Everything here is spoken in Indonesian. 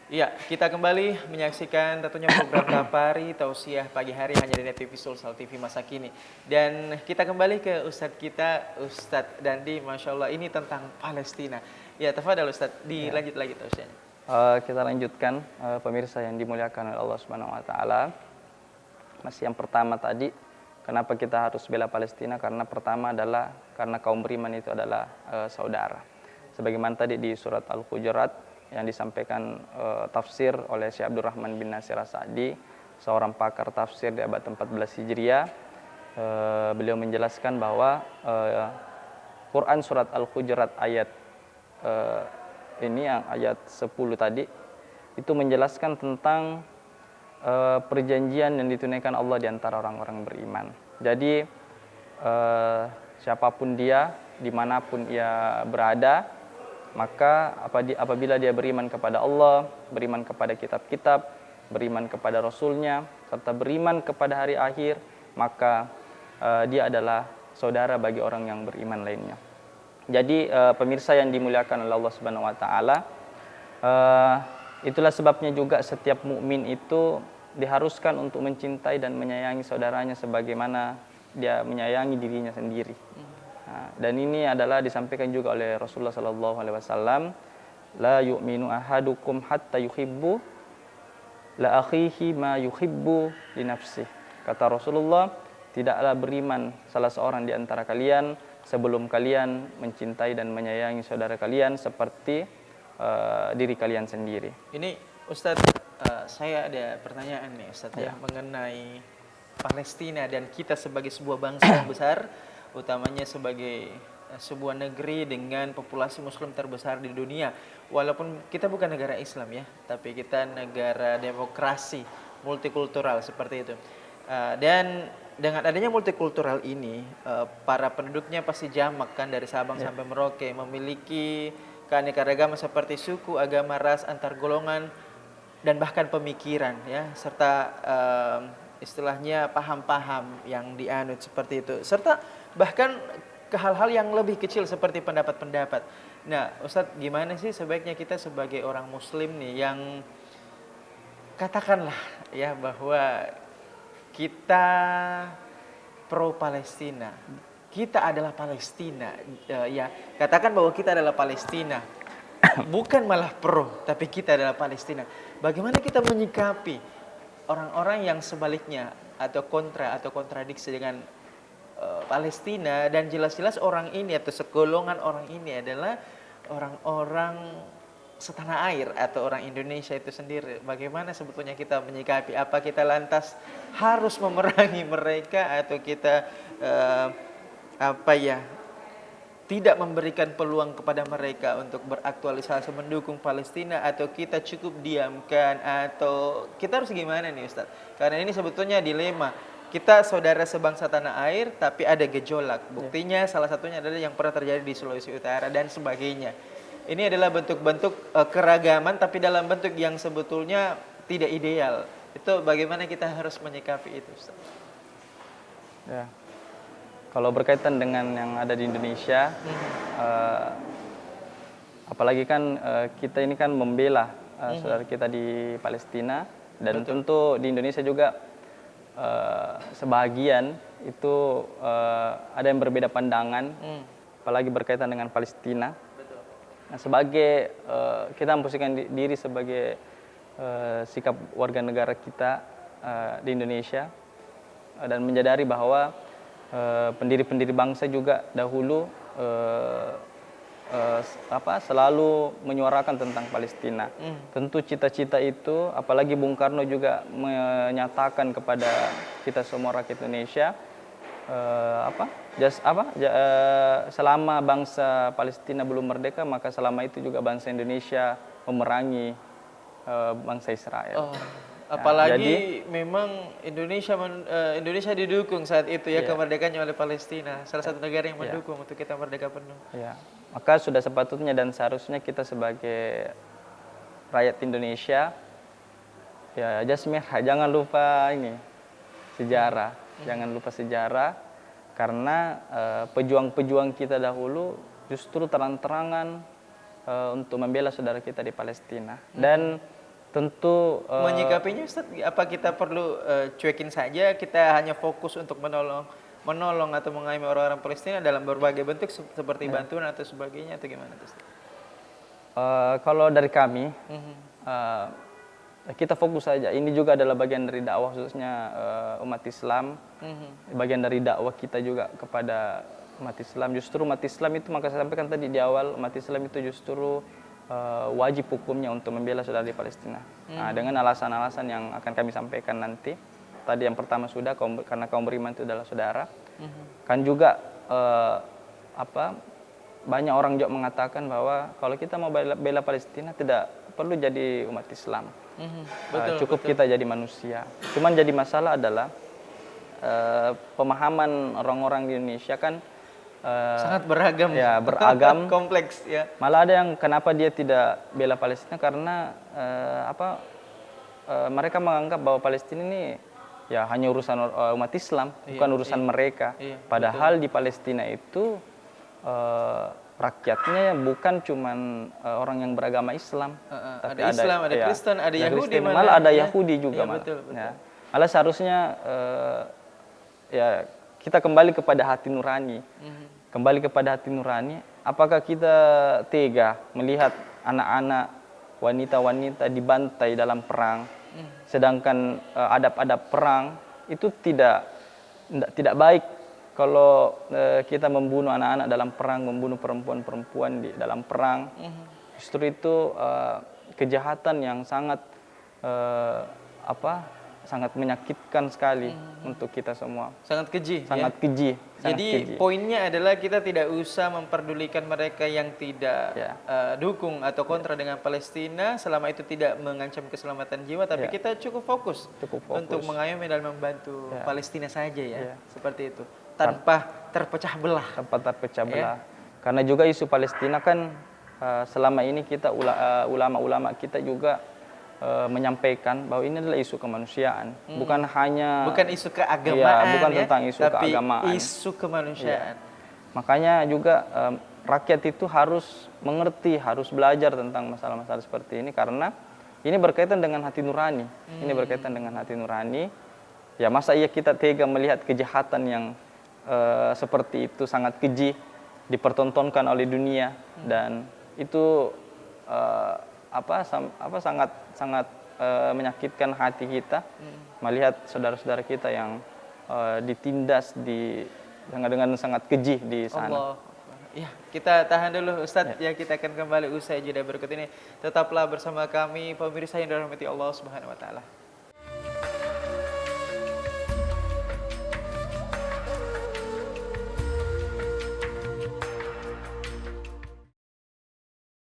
Iya, kita kembali menyaksikan tentunya program Tapari Tausiah pagi hari hanya di Net TV Sulsel TV masa kini. Dan kita kembali ke Ustadz kita, Ustadz Dandi, Masya Allah ini tentang Palestina. Ya, tafadhal Ustadz, Ya. dilanjut lagi tausiahnya. Kita lanjutkan pemirsa yang dimuliakan oleh Allah Subhanahu wa taala. Masih yang pertama tadi, kenapa kita harus bela Palestina? Karena pertama adalah karena kaum beriman itu adalah saudara. Sebagaimana tadi di surat Al-Hujurat yang disampaikan tafsir oleh Syekh Abdurrahman bin Nasir As-Sa'di, seorang pakar tafsir di abad 14 Hijriah. Beliau menjelaskan bahwa Quran surat Al-Hujurat ayat ini yang ayat 10 tadi itu menjelaskan tentang perjanjian yang ditunaikan Allah di antara orang-orang beriman. Jadi siapapun dia, dimanapun ia berada, maka apabila dia beriman kepada Allah, beriman kepada kitab-kitab, beriman kepada Rasulnya, serta beriman kepada hari akhir, maka dia adalah saudara bagi orang yang beriman lainnya. Jadi pemirsa yang dimuliakan oleh Allah Subhanahu wa taala, itulah sebabnya juga setiap mukmin itu diharuskan untuk mencintai dan menyayangi saudaranya sebagaimana dia menyayangi dirinya sendiri. Nah, dan ini adalah disampaikan juga oleh Rasulullah sallallahu alaihi wasallam, la yu'minu ahadukum hatta yuhibbu la akhihi ma yuhibbu li nafsihi. Kata Rasulullah, tidaklah beriman salah seorang di antara kalian sebelum kalian mencintai dan menyayangi saudara kalian seperti diri kalian sendiri. Ini Ustadz, saya ada pertanyaan nih Ustadz ya, mengenai Palestina dan kita sebagai sebuah bangsa yang besar, utamanya sebagai sebuah negeri dengan populasi muslim terbesar di dunia. Walaupun kita bukan negara Islam ya, tapi kita negara demokrasi, multikultural seperti itu. Dan dengan adanya multikultural ini, para penduduknya pasti jamak kan dari Sabang sampai Merauke, memiliki keanekaragaman seperti suku, agama, ras, antar golongan, dan bahkan pemikiran ya, serta istilahnya paham-paham yang dianut seperti itu, serta bahkan ke hal-hal yang lebih kecil seperti pendapat-pendapat. Nah, Ustadz, gimana sih sebaiknya kita sebagai orang muslim nih yang katakanlah ya bahwa kita pro Palestina, kita adalah Palestina, ya katakan bahwa kita adalah Palestina, bukan malah pro, tapi kita adalah Palestina. Bagaimana kita menyikapi orang-orang yang sebaliknya atau kontra atau kontradiksi dengan Palestina, dan jelas-jelas orang ini atau segolongan orang ini adalah orang-orang setanah air atau orang Indonesia itu sendiri. Bagaimana sebetulnya kita menyikapi? Apa kita lantas harus memerangi mereka atau kita tidak memberikan peluang kepada mereka untuk beraktualisasi mendukung Palestina, atau kita cukup diamkan, atau kita harus gimana nih Ustadz? Karena ini sebetulnya dilema. Kita saudara sebangsa tanah air tapi ada gejolak. Buktinya salah satunya adalah yang pernah terjadi di Sulawesi Utara dan sebagainya. Ini adalah bentuk-bentuk keragaman tapi dalam bentuk yang sebetulnya tidak ideal. Itu bagaimana kita harus menyikapi itu, Ustaz? Ya. Kalau berkaitan dengan yang ada di Indonesia, apalagi kan kita ini kan membela saudara kita di Palestina, dan tentu di Indonesia juga sebagian itu ada yang berbeda pandangan, apalagi berkaitan dengan Palestina. Nah, sebagai kita memposisikan diri sebagai sikap warga negara kita di Indonesia, dan menyadari bahwa pendiri-pendiri bangsa juga dahulu selalu menyuarakan tentang Palestina. Tentu cita-cita itu, apalagi Bung Karno juga menyatakan kepada kita semua rakyat Indonesia, selama bangsa Palestina belum merdeka, maka selama itu juga bangsa Indonesia memerangi bangsa Israel. Apalagi jadi, memang Indonesia didukung saat itu ya, kemerdekaannya oleh Palestina, salah satu negara yang mendukung untuk kita merdeka penuh. Maka sudah sepatutnya dan seharusnya kita sebagai rakyat Indonesia, ya jangan lupa ini sejarah, jangan lupa sejarah, karena pejuang-pejuang kita dahulu justru terang-terangan untuk membela saudara kita di Palestina. Dan Tentu Menyikapinya Ustaz, apa kita perlu cuekin saja, kita hanya fokus untuk menolong atau mengayomi orang-orang Palestina dalam berbagai bentuk seperti bantuan atau sebagainya atau gimana Ustaz? kalau dari kami Mhm. kita fokus saja. Ini juga adalah bagian dari dakwah khususnya umat Islam. Mhm. Bagian dari dakwah kita juga kepada umat Islam. Justru umat Islam itu, maka saya sampaikan tadi di awal, umat Islam itu justru wajib hukumnya untuk membela saudara di Palestina. Nah, dengan alasan-alasan yang akan kami sampaikan nanti. Tadi yang pertama sudah karena kaum beriman itu adalah saudara. Kan juga banyak orang juga mengatakan bahwa kalau kita mau bela Palestina tidak perlu jadi umat Islam. Cukup kita jadi manusia. Cuman jadi masalah adalah pemahaman orang-orang di Indonesia kan Sangat beragam. ya, beragam. Kompleks ya. Malah ada yang kenapa dia tidak bela Palestina karena mereka menganggap bahwa Palestina ini ya hanya urusan umat Islam, bukan urusan mereka. Padahal di Palestina itu rakyatnya bukan cuman orang yang beragama Islam, tapi ada Islam, ada Kristen, ada Yahudi, malah ada Yahudi juga malah. Betul. Ya. Malah seharusnya ya kita kembali kepada hati nurani. Kembali kepada hati nurani, apakah kita tega melihat anak-anak, wanita-wanita dibantai dalam perang, sedangkan adab-adab perang itu tidak baik. Kalau kita membunuh anak-anak dalam perang, membunuh perempuan-perempuan di dalam perang, justru itu kejahatan yang sangat sangat menyakitkan sekali untuk kita semua. Sangat keji. Sangat ya? keji. Jadi poinnya adalah kita tidak usah memperdulikan mereka yang tidak dukung atau kontra dengan Palestina selama itu tidak mengancam keselamatan jiwa, tapi kita cukup fokus untuk mengayomi dan membantu Palestina saja ya. Seperti itu. Tanpa terpecah belah. Karena juga isu Palestina kan selama ini kita ulama-ulama kita juga menyampaikan bahwa ini adalah isu kemanusiaan, bukan isu keagamaan, bukan tentang isu tapi keagamaan, isu kemanusiaan. Makanya juga rakyat itu harus mengerti, harus belajar tentang masalah-masalah seperti ini karena ini berkaitan dengan hati nurani. Ini berkaitan dengan hati nurani. Ya masa iya kita tega melihat kejahatan yang seperti itu sangat keji dipertontonkan oleh dunia dan itu sangat menyakitkan hati kita melihat saudara-saudara kita yang ditindas dengan sangat keji di sana. Allah. Ya, kita tahan dulu Ustadz ya, kita akan kembali usai jeda berikut ini. Tetaplah bersama kami pemirsa yang dirahmati Allah Subhanahu wa taala.